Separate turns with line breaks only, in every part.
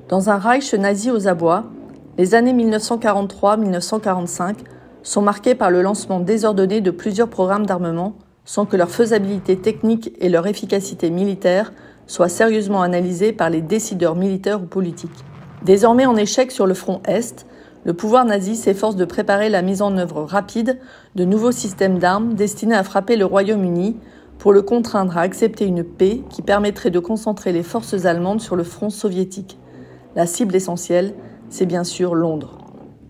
Dans un Reich nazi aux abois, les années 1943-1945 sont marquées par le lancement désordonné de plusieurs programmes d'armement sans que leur faisabilité technique et leur efficacité militaire soient sérieusement analysées par les décideurs militaires ou politiques. Désormais en échec sur le front Est, le pouvoir nazi s'efforce de préparer la mise en œuvre rapide de nouveaux systèmes d'armes destinés à frapper le Royaume-Uni pour le contraindre à accepter une paix qui permettrait de concentrer les forces allemandes sur le front soviétique. La cible essentielle, c'est bien sûr Londres.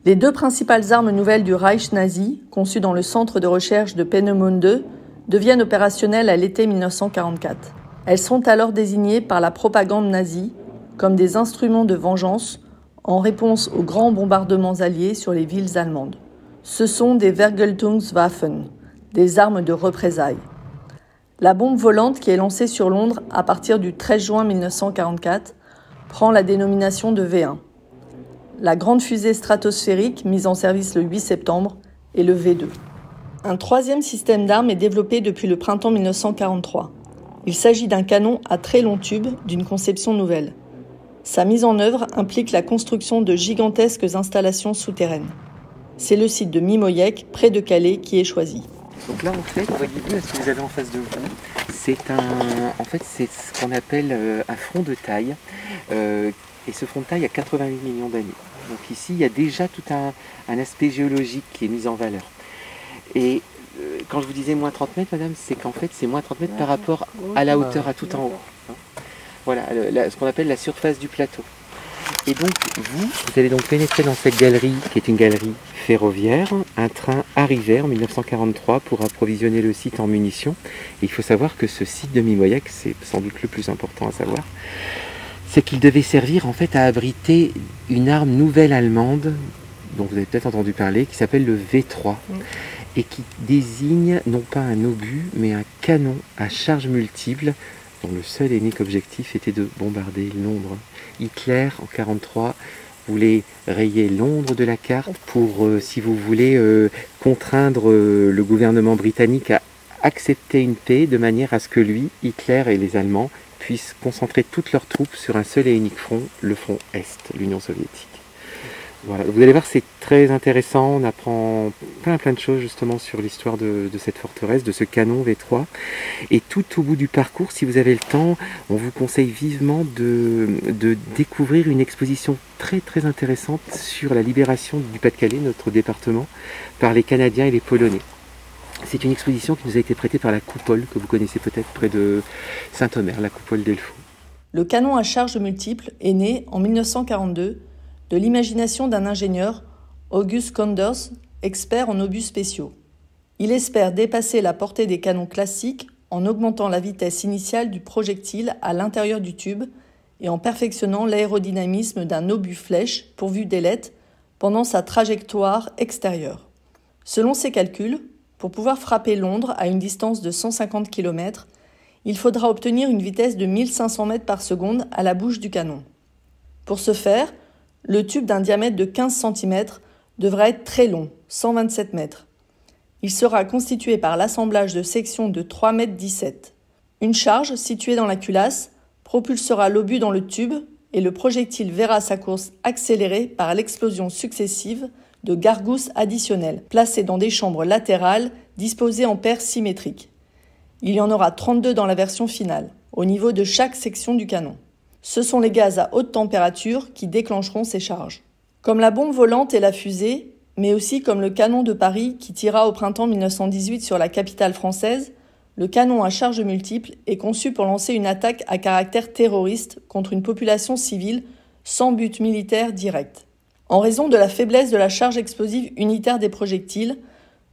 Les deux principales armes nouvelles du Reich nazi, conçues dans le centre de recherche de Peenemünde, deviennent opérationnelles à l'été 1944. Elles sont alors désignées par la propagande nazie comme des instruments de vengeance en réponse aux grands bombardements alliés sur les villes allemandes. Ce sont des Vergeltungswaffen, des armes de représailles. La bombe volante qui est lancée sur Londres à partir du 13 juin 1944 prend la dénomination de V1. La grande fusée stratosphérique mise en service le 8 septembre est le V2. Un troisième système d'armes est développé depuis le printemps 1943. Il s'agit d'un canon à très long tube d'une conception nouvelle. Sa mise en œuvre implique la construction de gigantesques installations souterraines. C'est le site de Mimoyek, près de Calais, qui est choisi.
Donc là, en fait, voyez-vous, ce que vous avez en face de vous, c'est ce qu'on appelle un front de taille. Et ce front de taille a 88 millions d'années. Donc ici, il y a déjà tout un aspect géologique qui est mis en valeur. Et quand je vous disais moins 30 mètres, madame, c'est qu'en fait, c'est moins 30 mètres par rapport à la hauteur, à tout en haut. Voilà, ce qu'on appelle la surface du plateau. Et donc, vous allez donc pénétrer dans cette galerie, qui est une galerie ferroviaire. Un train arrivait en 1943 pour approvisionner le site en munitions. Et il faut savoir que ce site de Mimoyek, c'est sans doute le plus important à savoir, c'est qu'il devait servir en fait à abriter une arme nouvelle allemande, dont vous avez peut-être entendu parler, qui s'appelle le V3, et qui désigne non pas un obus, mais un canon à charge multiple, dont le seul et unique objectif était de bombarder Londres. Hitler, en 1943, voulait rayer Londres de la carte pour, si vous voulez, contraindre le gouvernement britannique à accepter une paix de manière à ce que lui, Hitler et les Allemands, puissent concentrer toutes leurs troupes sur un seul et unique front, le front Est, l'Union soviétique. Voilà. Vous allez voir, c'est très intéressant, on apprend plein de choses justement sur l'histoire de cette forteresse, de ce canon V3. Et tout au bout du parcours, si vous avez le temps, on vous conseille vivement de découvrir une exposition très intéressante sur la libération du Pas-de-Calais, notre département, par les Canadiens et les Polonais. C'est une exposition qui nous a été prêtée par la Coupole, que vous connaissez peut-être près de Saint-Omer, la Coupole d'Elfaux.
Le canon à charge multiple est né en 1942 de l'imagination d'un ingénieur, August Konders, expert en obus spéciaux. Il espère dépasser la portée des canons classiques en augmentant la vitesse initiale du projectile à l'intérieur du tube et en perfectionnant l'aérodynamisme d'un obus flèche pourvu d'ailettes pendant sa trajectoire extérieure. Selon ses calculs, pour pouvoir frapper Londres à une distance de 150 km, il faudra obtenir une vitesse de 1500 mètres par seconde à la bouche du canon. Pour ce faire, le tube d'un diamètre de 15 cm devra être très long, 127 mètres. Il sera constitué par l'assemblage de sections de 3,17 m. Une charge située dans la culasse propulsera l'obus dans le tube et le projectile verra sa course accélérée par l'explosion successive de gargousses additionnelles, placées dans des chambres latérales disposées en paires symétriques. Il y en aura 32 dans la version finale, au niveau de chaque section du canon. Ce sont les gaz à haute température qui déclencheront ces charges. Comme la bombe volante et la fusée, mais aussi comme le canon de Paris qui tira au printemps 1918 sur la capitale française, le canon à charge multiple est conçu pour lancer une attaque à caractère terroriste contre une population civile sans but militaire direct. En raison de la faiblesse de la charge explosive unitaire des projectiles,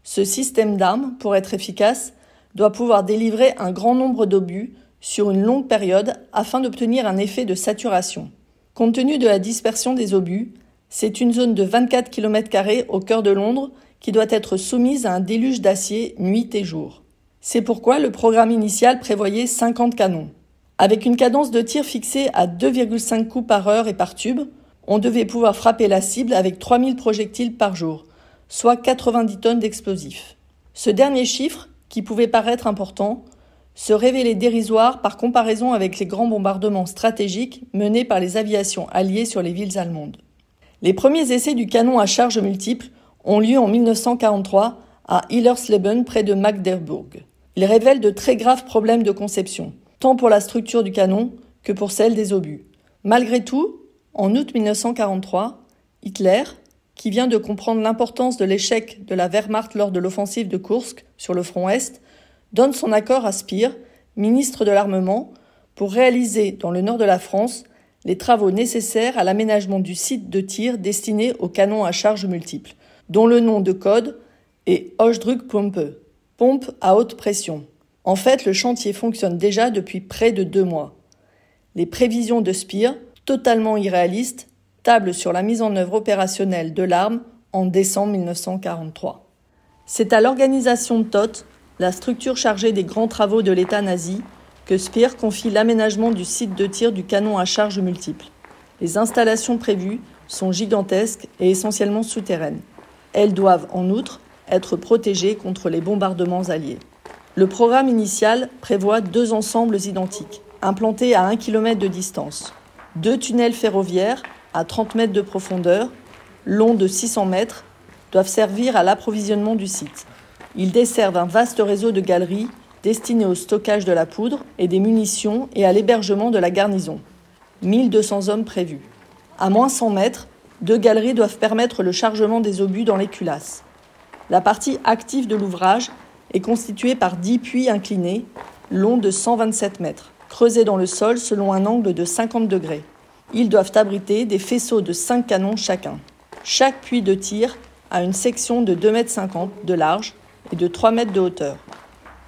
ce système d'armes, pour être efficace, doit pouvoir délivrer un grand nombre d'obus sur une longue période afin d'obtenir un effet de saturation. Compte tenu de la dispersion des obus, c'est une zone de 24 km² au cœur de Londres qui doit être soumise à un déluge d'acier nuit et jour. C'est pourquoi le programme initial prévoyait 50 canons. Avec une cadence de tir fixée à 2,5 coups par heure et par tube, on devait pouvoir frapper la cible avec 3000 projectiles par jour, soit 90 tonnes d'explosifs. Ce dernier chiffre, qui pouvait paraître important, se révélait dérisoire par comparaison avec les grands bombardements stratégiques menés par les aviations alliées sur les villes allemandes. Les premiers essais du canon à charge multiple ont lieu en 1943 à Hillersleben près de Magdeburg. Ils révèlent de très graves problèmes de conception, tant pour la structure du canon que pour celle des obus. Malgré tout, en août 1943, Hitler, qui vient de comprendre l'importance de l'échec de la Wehrmacht lors de l'offensive de Kursk sur le front Est, donne son accord à Speer, ministre de l'Armement, pour réaliser dans le nord de la France les travaux nécessaires à l'aménagement du site de tir destiné au canon à charge multiple, dont le nom de code est Hochdruckpumpe, pompe à haute pression. En fait, le chantier fonctionne déjà depuis près de 2 mois. Les prévisions de Speer, totalement irréalistes, tablent sur la mise en œuvre opérationnelle de l'arme en décembre 1943. C'est à l'organisation Todt, la structure chargée des grands travaux de l'État nazi, que Speer confie l'aménagement du site de tir du canon à charge multiple. Les installations prévues sont gigantesques et essentiellement souterraines. Elles doivent, en outre, être protégées contre les bombardements alliés. Le programme initial prévoit 2 ensembles identiques, implantés à 1 km de distance. 2 tunnels ferroviaires, à 30 mètres de profondeur, longs de 600 mètres, doivent servir à l'approvisionnement du site. Ils desservent un vaste réseau de galeries destinées au stockage de la poudre et des munitions et à l'hébergement de la garnison. 1200 hommes prévus. À moins 100 mètres, 2 galeries doivent permettre le chargement des obus dans les culasses. La partie active de l'ouvrage est constituée par 10 puits inclinés, longs de 127 mètres, creusés dans le sol selon un angle de 50 degrés. Ils doivent abriter des faisceaux de 5 canons chacun. Chaque puits de tir a une section de 2,50 m de large et de 3 mètres de hauteur.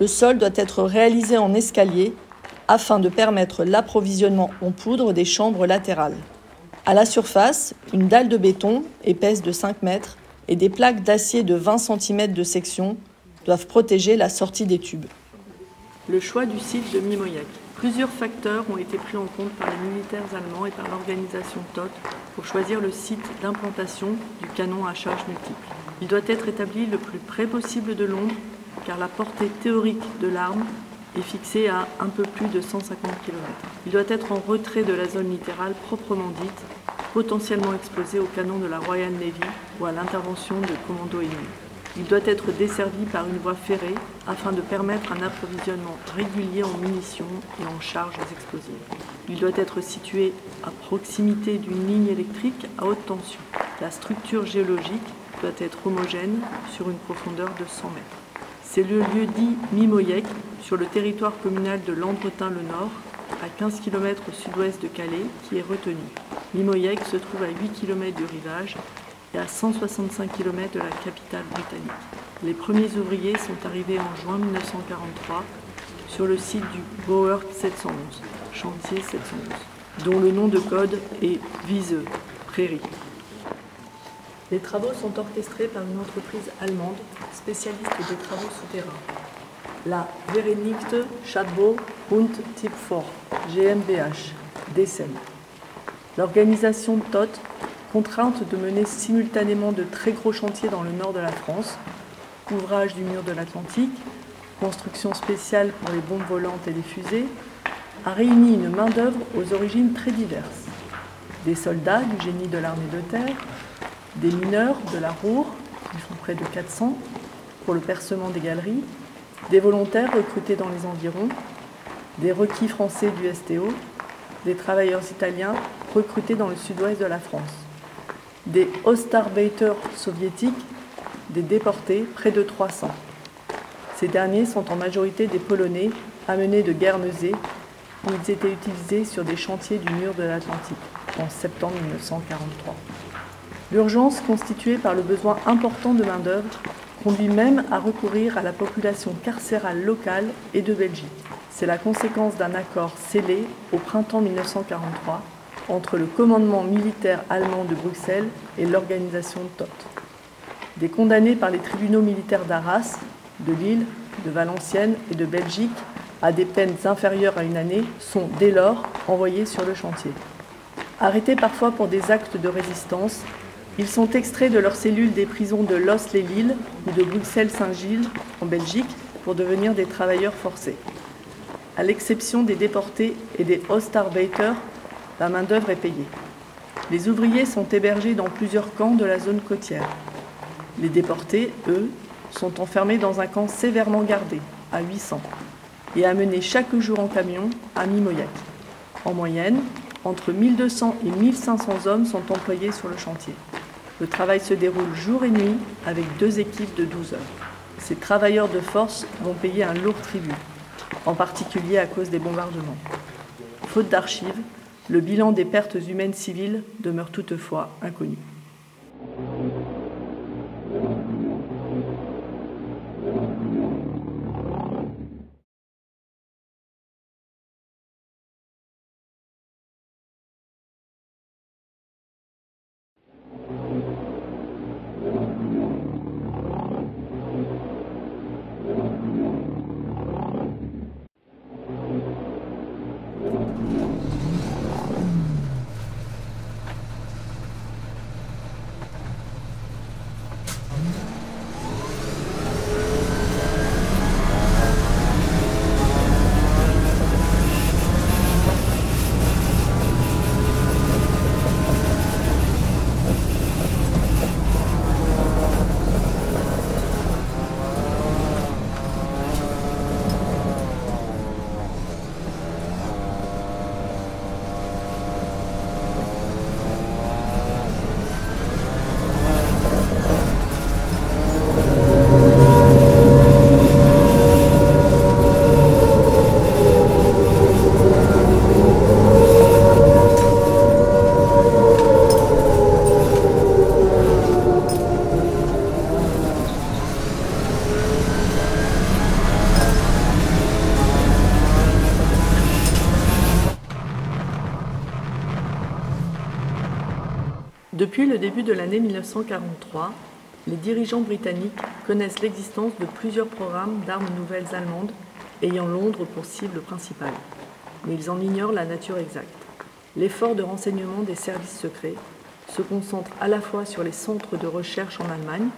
Le sol doit être réalisé en escalier afin de permettre l'approvisionnement en poudre des chambres latérales. À la surface, une dalle de béton, épaisse de 5 mètres, et des plaques d'acier de 20 cm de section doivent protéger la sortie des tubes. Le choix du site de Mimoyek. Plusieurs facteurs ont été pris en compte par les militaires allemands et par l'organisation Todt pour choisir le site d'implantation du canon à charge multiple. Il doit être établi le plus près possible de Londres, car la portée théorique de l'arme est fixée à un peu plus de 150 km. Il doit être en retrait de la zone littérale proprement dite, potentiellement exposé au canon de la Royal Navy ou à l'intervention de commandos ennemis. Il doit être desservi par une voie ferrée afin de permettre un approvisionnement régulier en munitions et en charges explosives. Il doit être situé à proximité d'une ligne électrique à haute tension. La structure géologique doit être homogène sur une profondeur de 100 mètres. C'est le lieu dit Mimoyek, sur le territoire communal de Landretin-le-Nord, à 15 km au sud-ouest de Calais, qui est retenu. Mimoyek se trouve à 8 km du rivage et à 165 km de la capitale britannique. Les premiers ouvriers sont arrivés en juin 1943 sur le site du Bauer 711, chantier 711, dont le nom de code est Wiese, prairie. Les travaux sont orchestrés par une entreprise allemande spécialiste des travaux souterrains, la Vereinigte Schachtbau- und Tiefbau GmbH, d'Essen. L'organisation Todt, contrainte de mener simultanément de très gros chantiers dans le nord de la France, ouvrage du mur de l'Atlantique, construction spéciale pour les bombes volantes et les fusées, a réuni une main-d'œuvre aux origines très diverses. Des soldats du génie de l'armée de terre, des mineurs de la Ruhr, qui sont près de 400, pour le percement des galeries, des volontaires recrutés dans les environs, des requis français du STO, des travailleurs italiens recrutés dans le sud-ouest de la France, des Ostarbeiter soviétiques, des déportés, près de 300. Ces derniers sont en majorité des Polonais amenés de Guernesey, où ils étaient utilisés sur des chantiers du mur de l'Atlantique en septembre 1943. L'urgence constituée par le besoin important de main-d'œuvre conduit même à recourir à la population carcérale locale et de Belgique. C'est la conséquence d'un accord scellé au printemps 1943 entre le commandement militaire allemand de Bruxelles et l'organisation Todt. Des condamnés par les tribunaux militaires d'Arras, de Lille, de Valenciennes et de Belgique à des peines inférieures à 1 année sont dès lors envoyés sur le chantier. Arrêtés parfois pour des actes de résistance, ils sont extraits de leurs cellules des prisons de Los-les-Lilles ou de Bruxelles-Saint-Gilles en Belgique pour devenir des travailleurs forcés. À l'exception des déportés et des Ostarbeiter, la main-d'œuvre est payée. Les ouvriers sont hébergés dans plusieurs camps de la zone côtière. Les déportés, eux, sont enfermés dans un camp sévèrement gardé, à 800, et amenés chaque jour en camion à Mimoyac. En moyenne, entre 1200 et 1500 hommes sont employés sur le chantier. Le travail se déroule jour et nuit avec 2 équipes de 12 heures. Ces travailleurs de force vont payer un lourd tribut, en particulier à cause des bombardements. Faute d'archives, le bilan des pertes humaines civiles demeure toutefois inconnu. Depuis le début de l'année 1943, les dirigeants britanniques connaissent l'existence de plusieurs programmes d'armes nouvelles allemandes ayant Londres pour cible principale, mais ils en ignorent la nature exacte. L'effort de renseignement des services secrets se concentre à la fois sur les centres de recherche en Allemagne,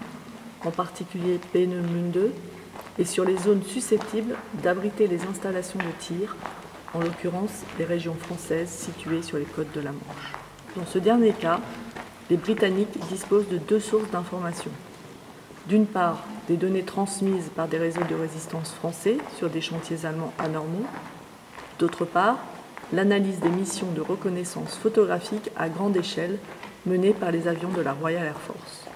en particulier Peenemünde, et sur les zones susceptibles d'abriter les installations de tir, en l'occurrence les régions françaises situées sur les côtes de la Manche. Dans ce dernier cas, les Britanniques disposent de 2 sources d'informations. D'une part, des données transmises par des réseaux de résistance français sur des chantiers allemands anormaux. D'autre part, l'analyse des missions de reconnaissance photographique à grande échelle menées par les avions de la Royal Air Force.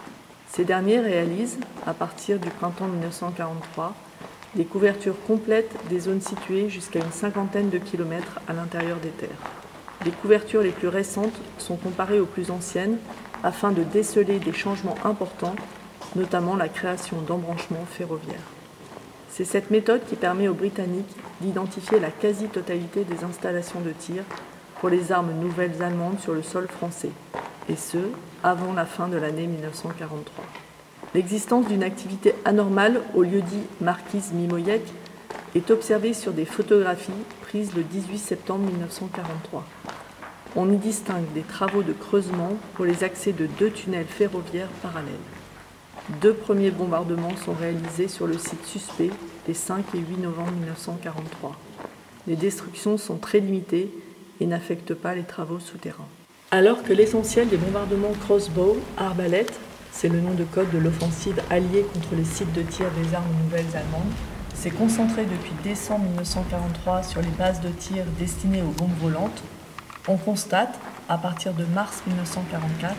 Ces derniers réalisent, à partir du printemps 1943, des couvertures complètes des zones situées jusqu'à une 50aine de kilomètres à l'intérieur des terres. Les couvertures les plus récentes sont comparées aux plus anciennes afin de déceler des changements importants, notamment la création d'embranchements ferroviaires. C'est cette méthode qui permet aux Britanniques d'identifier la quasi-totalité des installations de tir pour les armes nouvelles allemandes sur le sol français, et ce, avant la fin de l'année 1943. L'existence d'une activité anormale au lieu-dit Marquise Mimoyac est observée sur des photographies prises le 18 septembre 1943. On y distingue des travaux de creusement pour les accès de 2 tunnels ferroviaires parallèles. 2 premiers bombardements sont réalisés sur le site suspect les 5 et 8 novembre 1943. Les destructions sont très limitées et n'affectent pas les travaux souterrains. Alors que l'essentiel des bombardements Crossbow, arbalète, c'est le nom de code de l'offensive alliée contre les sites de tir des armes nouvelles allemandes, s'est concentré depuis décembre 1943 sur les bases de tir destinées aux bombes volantes, on constate, à partir de mars 1944,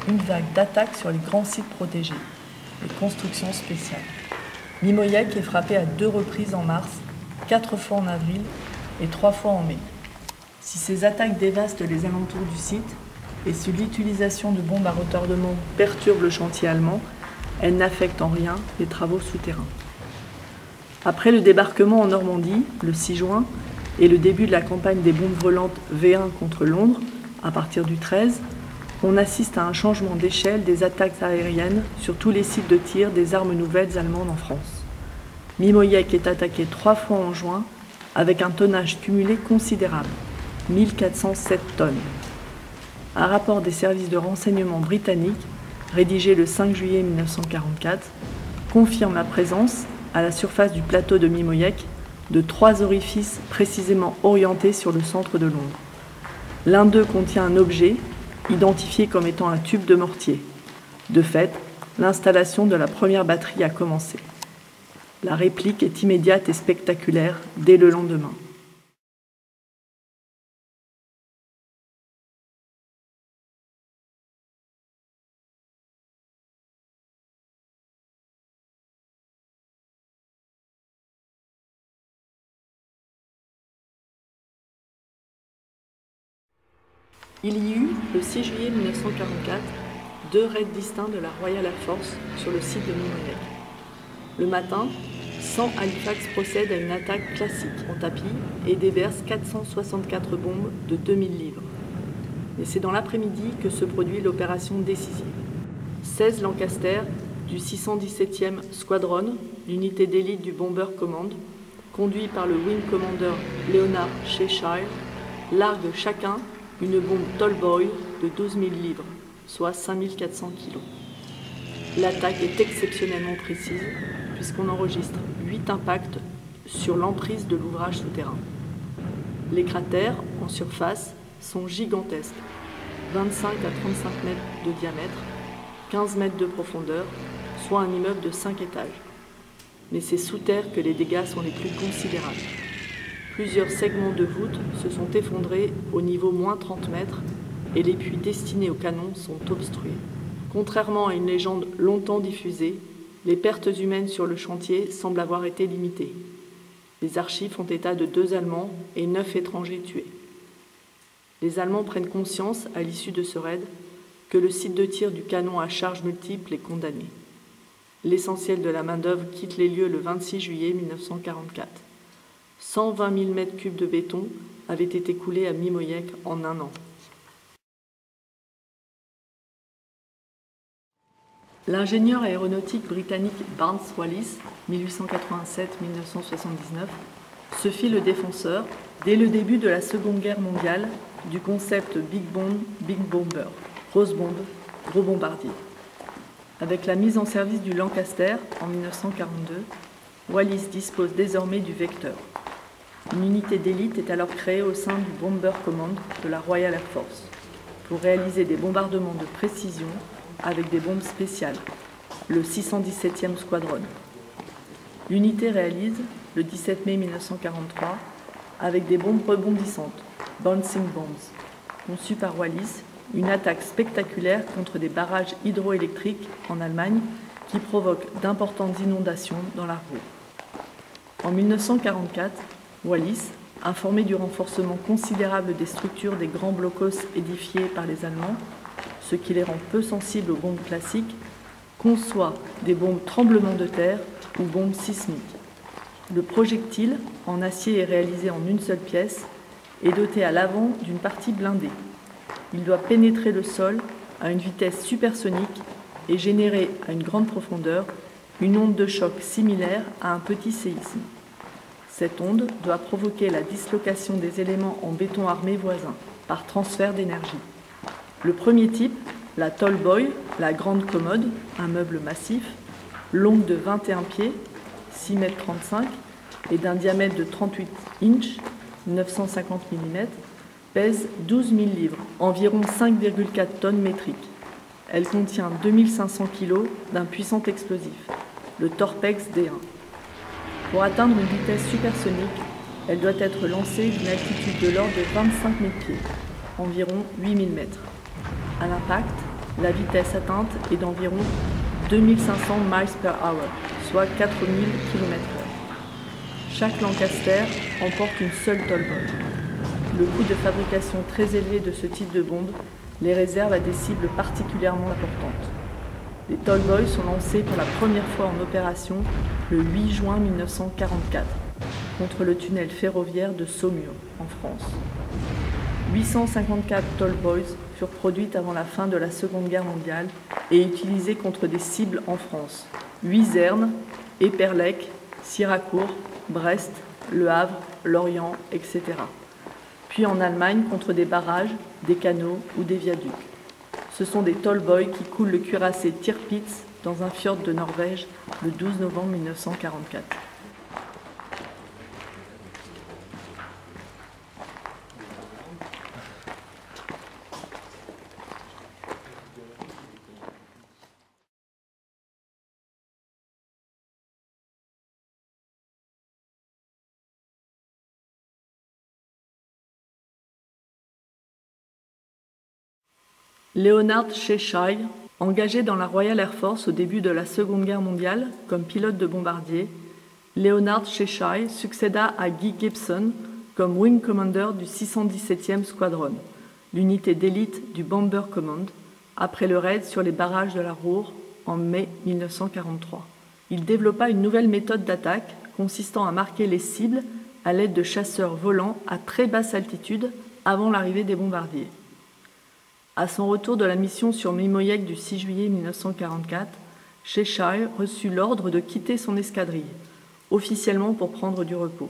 une vague d'attaques sur les grands sites protégés, les constructions spéciales. Mimoyac est frappé à 2 reprises en mars, 4 fois en avril et 3 fois en mai. Si ces attaques dévastent les alentours du site et si l'utilisation de bombes à retardement perturbe le chantier allemand, elles n'affectent en rien les travaux souterrains. Après le débarquement en Normandie, le 6 juin, et le début de la campagne des bombes volantes V1 contre Londres, à partir du 13, on assiste à un changement d'échelle des attaques aériennes sur tous les sites de tir des armes nouvelles allemandes en France. Mimoyac est attaqué 3 fois en juin, avec un tonnage cumulé considérable, 1407 tonnes. Un rapport des services de renseignement britanniques, rédigé le 5 juillet 1944, confirme la présence, à la surface du plateau de Mimoyac, de 3 orifices précisément orientés sur le centre de l'onde. L'un d'eux contient un objet, identifié comme étant un tube de mortier. De fait, l'installation de la première batterie a commencé. La réplique est immédiate et spectaculaire dès le lendemain. Il y eut, le 6 juillet 1944, 2 raids distincts de la Royal Air Force sur le site de Mimolek. Le matin, 100 Halifax procède à une attaque classique en tapis et déverse 464 bombes de 2000 livres. Et c'est dans l'après-midi que se produit l'opération décisive. 16 Lancaster du 617e Squadron, l'unité d'élite du Bomber Command, conduit par le Wing Commander Leonard Cheshire, larguent chacun une bombe Tallboy de 12 000 livres, soit 5400 kg. L'attaque est exceptionnellement précise puisqu'on enregistre 8 impacts sur l'emprise de l'ouvrage souterrain. Les cratères, en surface, sont gigantesques, 25 à 35 mètres de diamètre, 15 mètres de profondeur, soit un immeuble de 5 étages. Mais c'est sous terre que les dégâts sont les plus considérables. Plusieurs segments de voûte se sont effondrés au niveau moins 30 mètres et les puits destinés aux canons sont obstrués. Contrairement à une légende longtemps diffusée, les pertes humaines sur le chantier semblent avoir été limitées. Les archives font état de 2 Allemands et 9 étrangers tués. Les Allemands prennent conscience, à l'issue de ce raid, que le site de tir du canon à charge multiple est condamné. L'essentiel de la main-d'œuvre quitte les lieux le 26 juillet 1944. 120 000 mètres cubes de béton avaient été coulés à Mimoyek en un an. L'ingénieur aéronautique britannique Barnes Wallis, 1887-1979, se fit le défenseur, dès le début de la Seconde Guerre mondiale, du concept Big Bomb, Big Bomber, grosse bombe, gros bombardier. Avec la mise en service du Lancaster en 1942, Wallis dispose désormais du Vecteur. Une unité d'élite est alors créée au sein du Bomber Command de la Royal Air Force pour réaliser des bombardements de précision avec des bombes spéciales, le 617e Squadron. L'unité réalise, le 17 mai 1943, avec des bombes rebondissantes, Bouncing Bombs, conçues par Wallis, une attaque spectaculaire contre des barrages hydroélectriques en Allemagne qui provoquent d'importantes inondations dans la Ruhr. En 1944, Wallis, informé du renforcement considérable des structures des grands blocos édifiés par les Allemands, ce qui les rend peu sensibles aux bombes classiques, conçoit des bombes tremblement de terre ou bombes sismiques. Le projectile, en acier et réalisé en une seule pièce, est doté à l'avant d'une partie blindée. Il doit pénétrer le sol à une vitesse supersonique et générer à une grande profondeur une onde de choc similaire à un petit séisme. Cette onde doit provoquer la dislocation des éléments en béton armé voisins par transfert d'énergie. Le premier type, la Tallboy, la grande commode, un meuble massif, longue de 21 pieds, 6,35 m et d'un diamètre de 38 inches, 950 mm, pèse 12 000 livres, environ 5,4 tonnes métriques. Elle contient 2500 kg d'un puissant explosif, le Torpex D1. Pour atteindre une vitesse supersonique, elle doit être lancée d'une altitude de l'ordre de 25 000 pieds, environ 8000 mètres. À l'impact, la vitesse atteinte est d'environ 2500 miles per hour, soit 4000 km/h. Chaque Lancaster emporte une seule Tallboy. Le coût de fabrication très élevé de ce type de bombe les réserve à des cibles particulièrement importantes. Les Tallboys sont lancés pour la première fois en opération le 8 juin 1944 contre le tunnel ferroviaire de Saumur, en France. 854 Tallboys furent produites avant la fin de la Seconde Guerre mondiale et utilisées contre des cibles en France. 8 Zerne, Éperlec, Siracourt, Brest, Le Havre, Lorient, etc. Puis en Allemagne contre des barrages, des canaux ou des viaducs. Ce sont des Tallboys qui coulent le cuirassé Tirpitz dans un fjord de Norvège le 12 novembre 1944. Leonard Cheshire, engagé dans la Royal Air Force au début de la Seconde Guerre mondiale comme pilote de bombardier, Leonard Cheshire succéda à Guy Gibson comme Wing Commander du 617e Squadron, l'unité d'élite du Bomber Command, après le raid sur les barrages de la Ruhr en mai 1943. Il développa une nouvelle méthode d'attaque consistant à marquer les cibles à l'aide de chasseurs volants à très basse altitude avant l'arrivée des bombardiers. À son retour de la mission sur Mimoyek du 6 juillet 1944, Cheshire reçut l'ordre de quitter son escadrille, officiellement pour prendre du repos.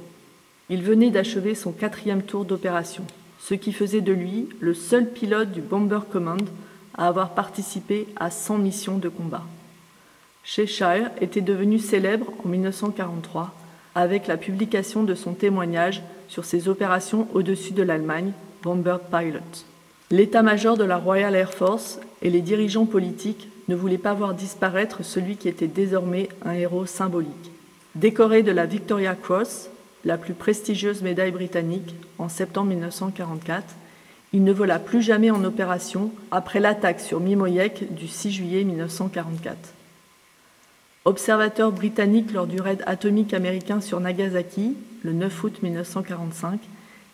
Il venait d'achever son 4e tour d'opération, ce qui faisait de lui le seul pilote du Bomber Command à avoir participé à 100 missions de combat. Cheshire était devenu célèbre en 1943 avec la publication de son témoignage sur ses opérations au-dessus de l'Allemagne, Bomber Pilot. L'état-major de la Royal Air Force et les dirigeants politiques ne voulaient pas voir disparaître celui qui était désormais un héros symbolique. Décoré de la Victoria Cross, la plus prestigieuse médaille britannique, en septembre 1944, il ne vola plus jamais en opération après l'attaque sur Mimoyek du 6 juillet 1944. Observateur britannique lors du raid atomique américain sur Nagasaki, le 9 août 1945,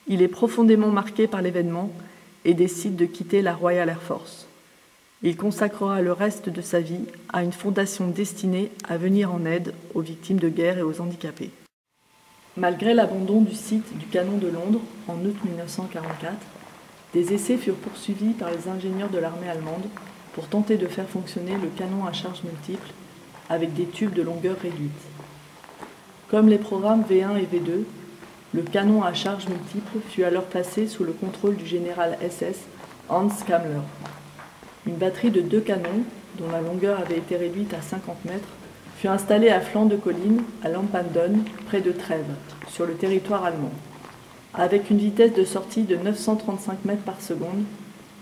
il est profondément marqué par l'événement et décide de quitter la Royal Air Force. Il consacrera le reste de sa vie à une fondation destinée à venir en aide aux victimes de guerre et aux handicapés. Malgré l'abandon du site du canon de Londres en août 1944, des essais furent poursuivis par les ingénieurs de l'armée allemande pour tenter de faire fonctionner le canon à charge multiple avec des tubes de longueur réduite. Comme les programmes V1 et V2, le canon à charge multiple fut alors placé sous le contrôle du général SS Hans Kammler. Une batterie de 2 canons, dont la longueur avait été réduite à 50 mètres, fut installée à flanc de colline à Lampanden, près de Trèves, sur le territoire allemand. Avec une vitesse de sortie de 935 mètres par seconde,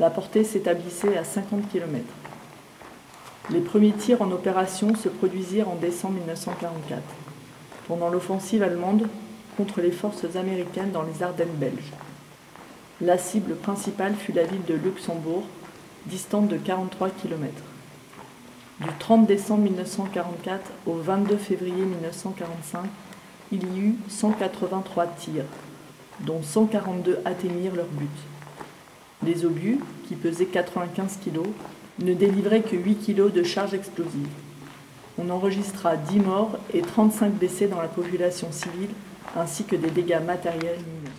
la portée s'établissait à 50 km. Les premiers tirs en opération se produisirent en décembre 1944, pendant l'offensive allemande contre les forces américaines dans les Ardennes belges. La cible principale fut la ville de Luxembourg, distante de 43 km. Du 30 décembre 1944 au 22 février 1945, il y eut 183 tirs, dont 142 atteignirent leur but. Les obus, qui pesaient 95 kg, ne délivraient que 8 kg de charge explosive. On enregistra 10 morts et 35 blessés dans la population civile, ainsi que des dégâts matériels mineurs.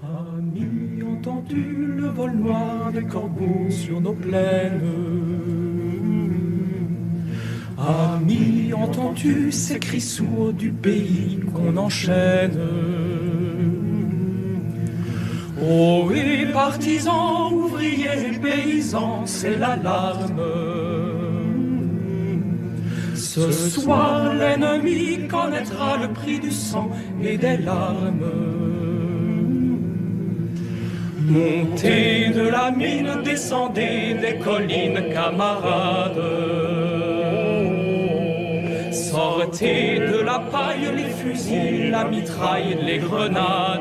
Ami, entends-tu le vol noir des corbeaux sur nos plaines? Ami, entends-tu ces cris sourds du pays qu'on enchaîne? Oh, et partisans, ouvriers, paysans, c'est l'alarme. Ce soir, l'ennemi connaîtra le prix du sang et des larmes. Montez de la mine, descendez des collines, camarades. Sortez de la paille les fusils, la mitraille, les grenades.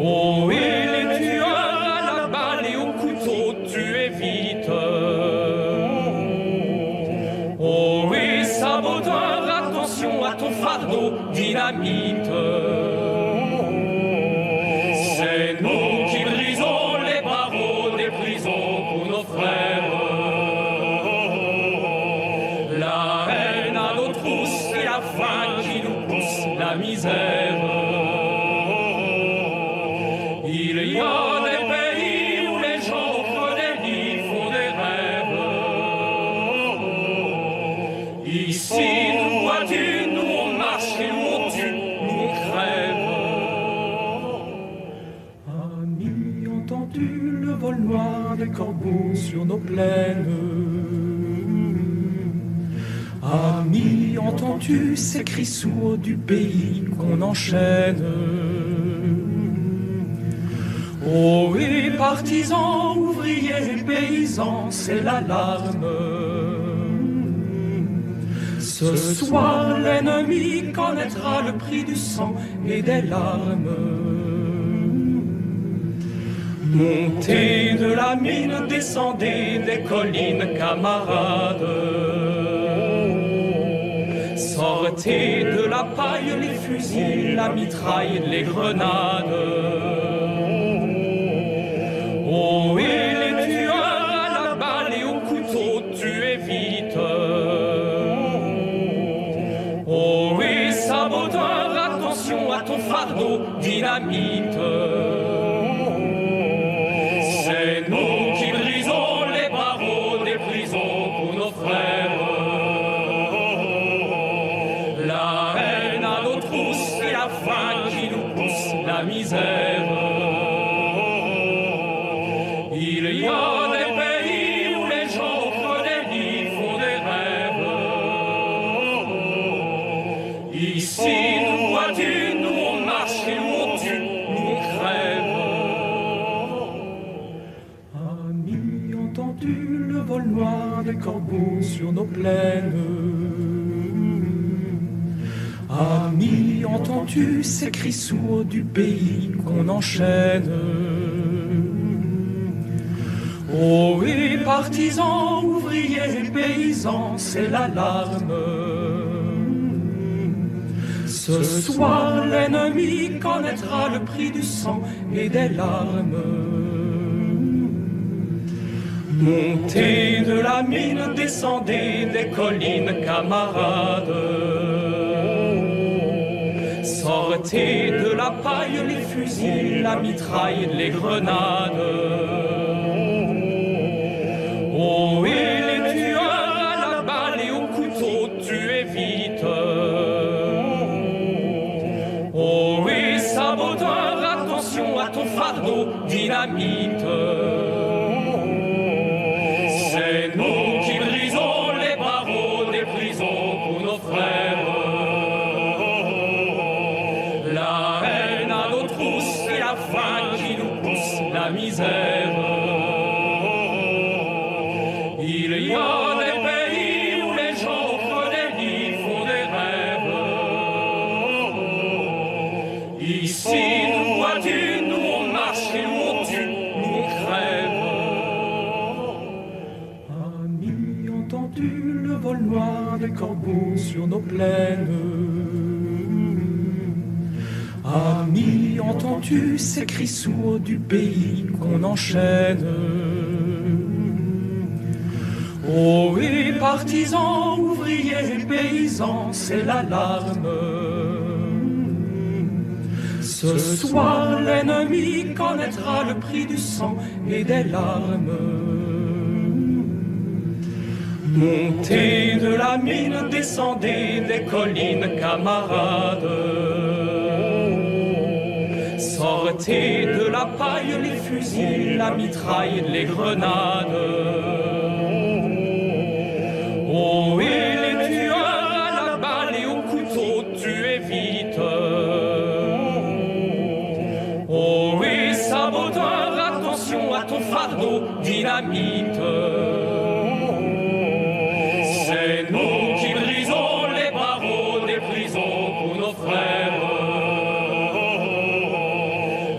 Oh, et les tueurs à la balle et au couteau, tuez vite. Oh, et ça ton fardeau, dynamite. C'est nous qui brisons les barreaux des prisons pour nos frères. La haine à nos trousses et la faim qui nous pousse la misère. Il y a des pays où les gens au creux des lits font des rêves. Ici, nous vois-tu, nous on marche et nous on tue, nous on crève. Amis, entends-tu le vol noir des corbeaux sur nos plaines? Amis, entends-tu ces cris sourds du pays qu'on enchaîne? Oh, et partisans, ouvriers, paysans, c'est l'alarme. Ce soir, l'ennemi connaîtra le prix du sang et des larmes. Montez de la mine, descendez des collines, camarades. Sortez de la paille les fusils, la mitraille, les grenades. Oh, et les tueurs à la balle et au couteau, tuez vite. Oh, et saboteur, attention à ton fardeau, dynamite. C'est nous qui brisons les barreaux des prisons pour nos frères. La haine à nos trousses et la faim qui nous pousse la misère. Il y a des pays où les gens au creux des lits font des rêves. Ici, nous vois-tu, nous on marche et nous on tue, nous on crève. Amis, entends-tu le vol noir des corbeaux sur nos plaines? Amis, entends-tu ces cris sourds du pays qu'on enchaîne? Oh, et partisans, ouvriers, paysans, c'est l'alarme. Ce soir, l'ennemi connaîtra le prix du sang et des larmes. Montez de la mine, descendez des collines, camarades. Sortez de la paille les fusils, la mitraille, les grenades. Oh, et les tueurs à la balle et au couteau, tuez vite. Oh, et saboteur, attention à ton fardeau, dynamite. C'est nous qui brisons les barreaux des prisons pour nos frères. La haine à nos trousses et la faim qui nous pousse la misère. Il y a des pays où les gens au creux des lits font des rêves. Ici, nous vois-tu, nous on marche et nous on tue, nous on crève. Amis, entends-tu le vol noir des corbeaux sur nos plaines? Amis, entends-tu ces cris sourds du pays qu'on enchaîne? Oh, et partisans, ouvriers, paysans, c'est l'alarme. Ce soir, l'ennemi connaîtra le prix du sang et des larmes. Montez de la mine, descendez des collines, camarades. Sortez de la paille les fusils, la mitraille, les grenades. Oh, et les tueurs à la balle et au couteau, tuez vite. Oh, et saboteur, attention à ton fardeau, dynamite. C'est nous qui brisons les barreaux des prisons pour nos frères.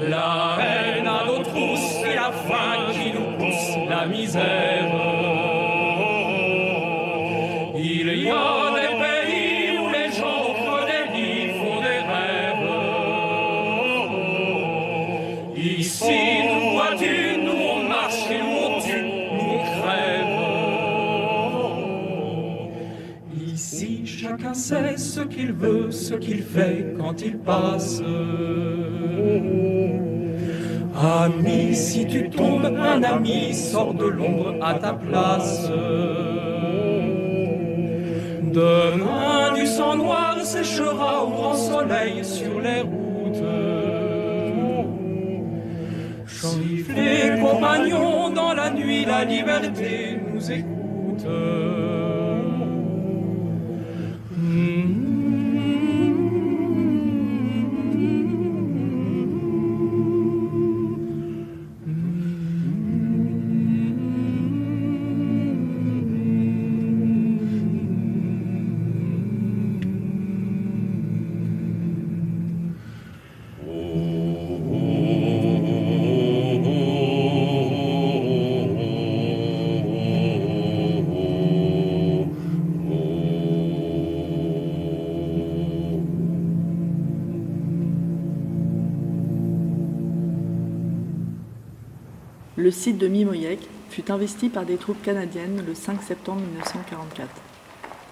La haine à nos trousses et la faim qui nous pousse la misère. Il y a des pays où les gens au creux Chacun sait ce qu'il veut, ce qu'il fait quand il passe. Ami, si tu tombes, un ami sort de l'ombre à ta place. Demain, du sang noir séchera au grand soleil sur les routes. Sifflez, compagnons, dans la nuit, la liberté nous écoute.
Le site de Mimoyek fut investi par des troupes canadiennes le 5 septembre 1944.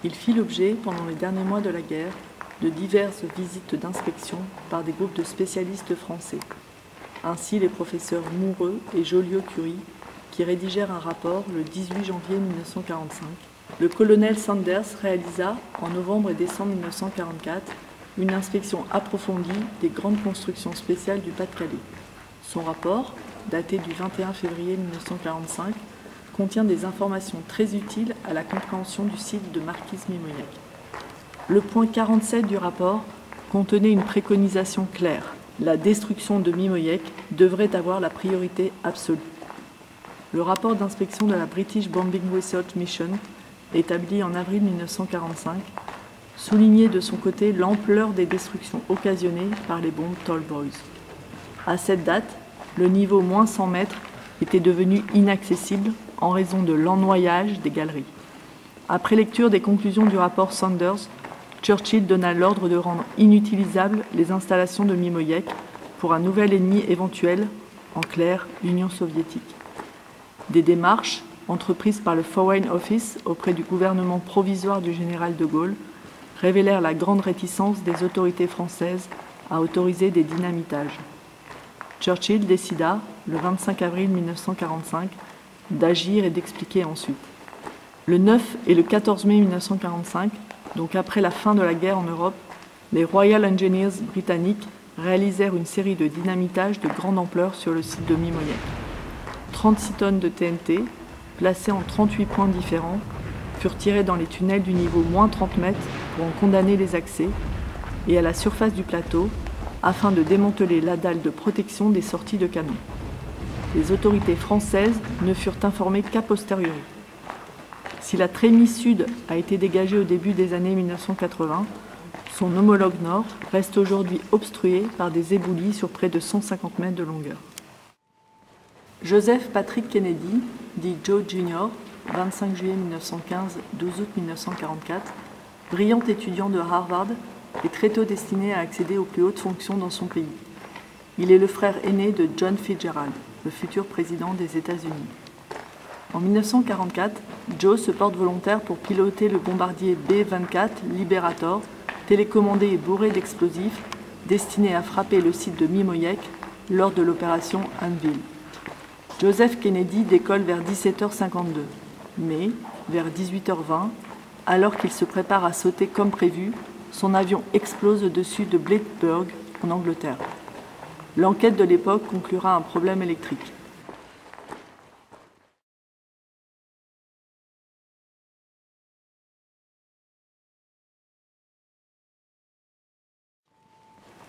Il fit l'objet, pendant les derniers mois de la guerre, de diverses visites d'inspection par des groupes de spécialistes français. Ainsi les professeurs Moureux et Joliot-Curie, qui rédigèrent un rapport le 18 janvier 1945. Le colonel Sanders réalisa, en novembre et décembre 1944, une inspection approfondie des grandes constructions spéciales du Pas-de-Calais. Son rapport, daté du 21 février 1945, contient des informations très utiles à la compréhension du site de Marquise-Mimoyek. Le point 47 du rapport contenait une préconisation claire. La destruction de Mimoyek devrait avoir la priorité absolue. Le rapport d'inspection de la British Bombing Research Mission, établi en avril 1945, soulignait de son côté l'ampleur des destructions occasionnées par les bombes Tall Boys. À cette date, le niveau moins 100 mètres était devenu inaccessible en raison de l'ennoyage des galeries. Après lecture des conclusions du rapport Sanders, Churchill donna l'ordre de rendre inutilisables les installations de Mimoyek pour un nouvel ennemi éventuel, en clair, l'Union soviétique. Des démarches, entreprises par le Foreign Office auprès du gouvernement provisoire du général de Gaulle, révélèrent la grande réticence des autorités françaises à autoriser des dynamitages. Churchill décida, le 25 avril 1945, d'agir et d'expliquer ensuite. Le 9 et le 14 mai 1945, donc après la fin de la guerre en Europe, les Royal Engineers britanniques réalisèrent une série de dynamitages de grande ampleur sur le site de Mimoyek. 36 tonnes de TNT, placées en 38 points différents, furent tirées dans les tunnels du niveau moins 30 mètres pour en condamner les accès, et à la surface du plateau, afin de démanteler la dalle de protection des sorties de canon. Les autorités françaises ne furent informées qu'à posteriori. Si la trémie sud a été dégagée au début des années 1980, son homologue nord reste aujourd'hui obstrué par des éboulis sur près de 150 mètres de longueur. Joseph Patrick Kennedy, dit Joe Jr., 25 juillet 1915, 12 août 1944, brillant étudiant de Harvard, est très tôt destiné à accéder aux plus hautes fonctions dans son pays. Il est le frère aîné de John Fitzgerald, le futur président des États-Unis. En 1944, Joe se porte volontaire pour piloter le bombardier B-24 Liberator, télécommandé et bourré d'explosifs, destiné à frapper le site de Mimoyek lors de l'opération Anvil. Joseph Kennedy décolle vers 17h52, mais vers 18h20, alors qu'il se prépare à sauter comme prévu, son avion explose au-dessus de Bladensburg, en Angleterre. L'enquête de l'époque conclura un problème électrique.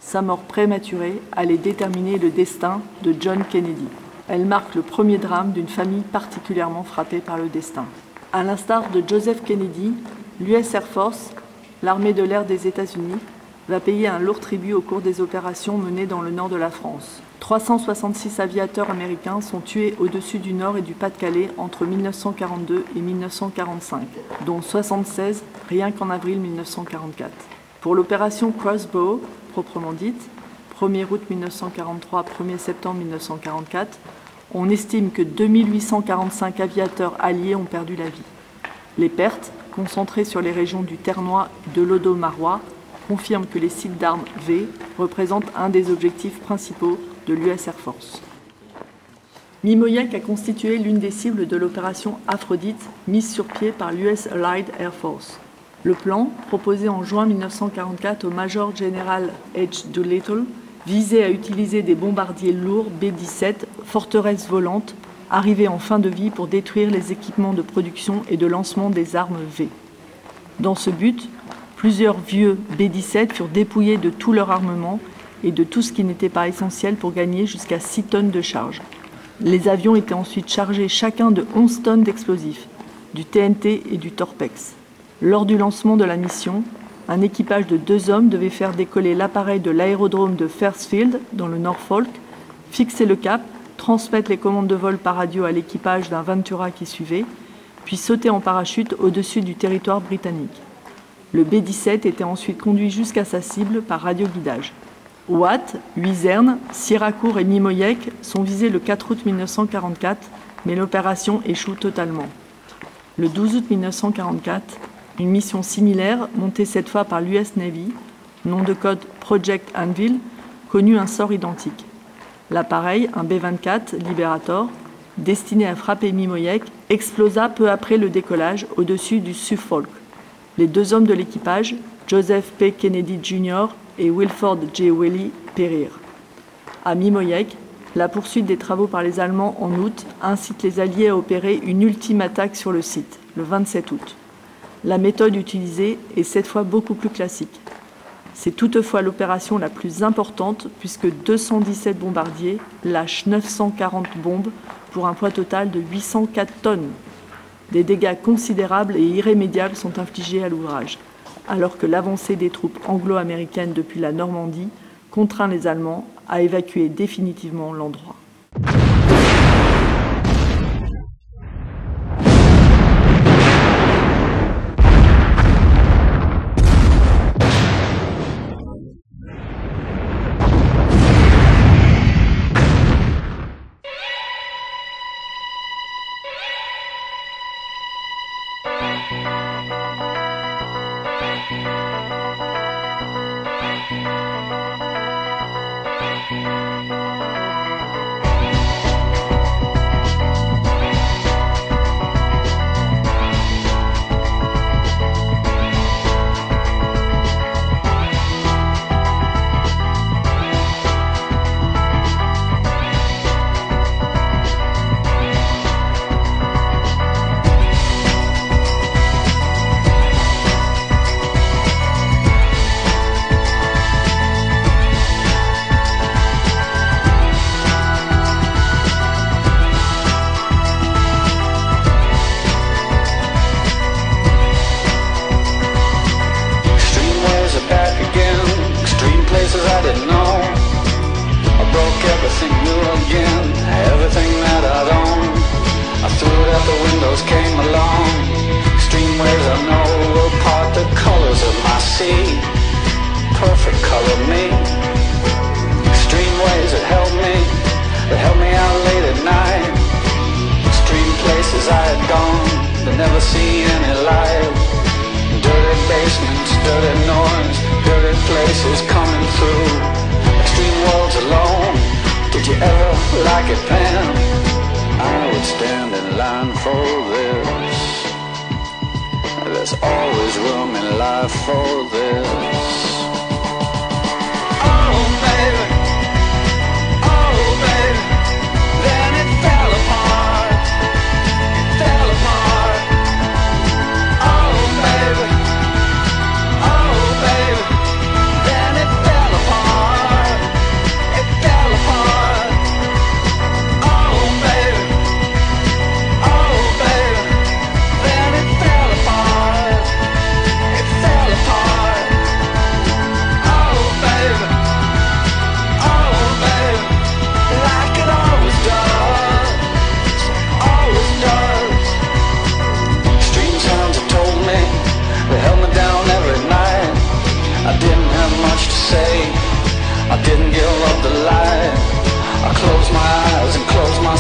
Sa mort prématurée allait déterminer le destin de John Kennedy. Elle marque le premier drame d'une famille particulièrement frappée par le destin. À l'instar de Joseph Kennedy, l'US Air Force, l'armée de l'air des États-Unis, va payer un lourd tribut au cours des opérations menées dans le nord de la France. 366 aviateurs américains sont tués au-dessus du Nord et du Pas-de-Calais entre 1942 et 1945, dont 76 rien qu'en avril 1944. Pour l'opération Crossbow, proprement dite, 1er août 1943, 1er septembre 1944, on estime que 2845 aviateurs alliés ont perdu la vie. Les pertes, concentrés sur les régions du Ternois et de l'Odo-Marois, confirme que les sites d'armes V représentent un des objectifs principaux de l'US Air Force. Mimoyek a constitué l'une des cibles de l'opération Aphrodite mise sur pied par l'US Allied Air Force. Le plan, proposé en juin 1944 au Major General H. Doolittle, visait à utiliser des bombardiers lourds B-17, forteresses volantes, arrivés en fin de vie pour détruire les équipements de production et de lancement des armes V. Dans ce but, plusieurs vieux B-17 furent dépouillés de tout leur armement et de tout ce qui n'était pas essentiel pour gagner jusqu'à 6 tonnes de charge. Les avions étaient ensuite chargés chacun de 11 tonnes d'explosifs, du TNT et du Torpex. Lors du lancement de la mission, un équipage de 2 hommes devait faire décoller l'appareil de l'aérodrome de Fairfield, dans le Norfolk, fixer le cap, transmettre les commandes de vol par radio à l'équipage d'un Ventura qui suivait, puis sauter en parachute au-dessus du territoire britannique. Le B-17 était ensuite conduit jusqu'à sa cible par radioguidage. Watt, Luzerne, Siracourt et Mimoyek sont visés le 4 août 1944, mais l'opération échoue totalement. Le 12 août 1944, une mission similaire, montée cette fois par l'US Navy, nom de code Project Anvil, connut un sort identique. L'appareil, un B-24 Liberator, destiné à frapper Mimoyek, explosa peu après le décollage au-dessus du Suffolk. Les 2 hommes de l'équipage, Joseph P. Kennedy Jr. et Wilford J. Willey, périrent. À Mimoyek, la poursuite des travaux par les Allemands en août incite les Alliés à opérer une ultime attaque sur le site, le 27 août. La méthode utilisée est cette fois beaucoup plus classique. C'est toutefois l'opération la plus importante puisque 217 bombardiers lâchent 940 bombes pour un poids total de 804 tonnes. Des dégâts considérables et irrémédiables sont infligés à l'ouvrage, alors que l'avancée des troupes anglo-américaines depuis la Normandie contraint les Allemands à évacuer définitivement l'endroit.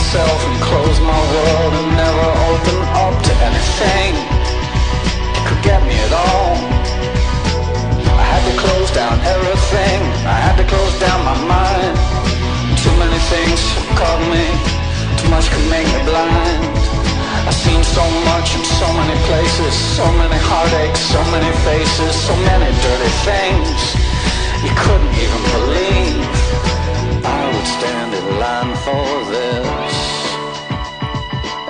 myself and close my world and never open up to anything. I've seen so much in so many places, so many heartaches, so many faces, so many dirty things you couldn't even believe I would stand in line for this.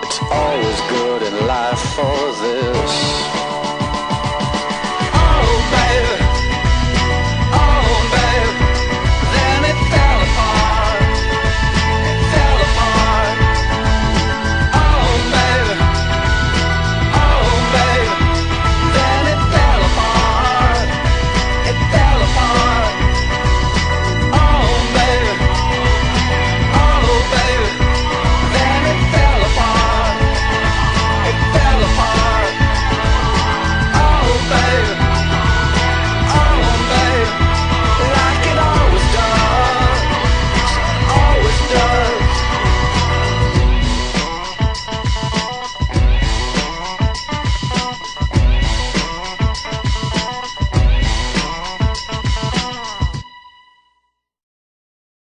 It's always good in life for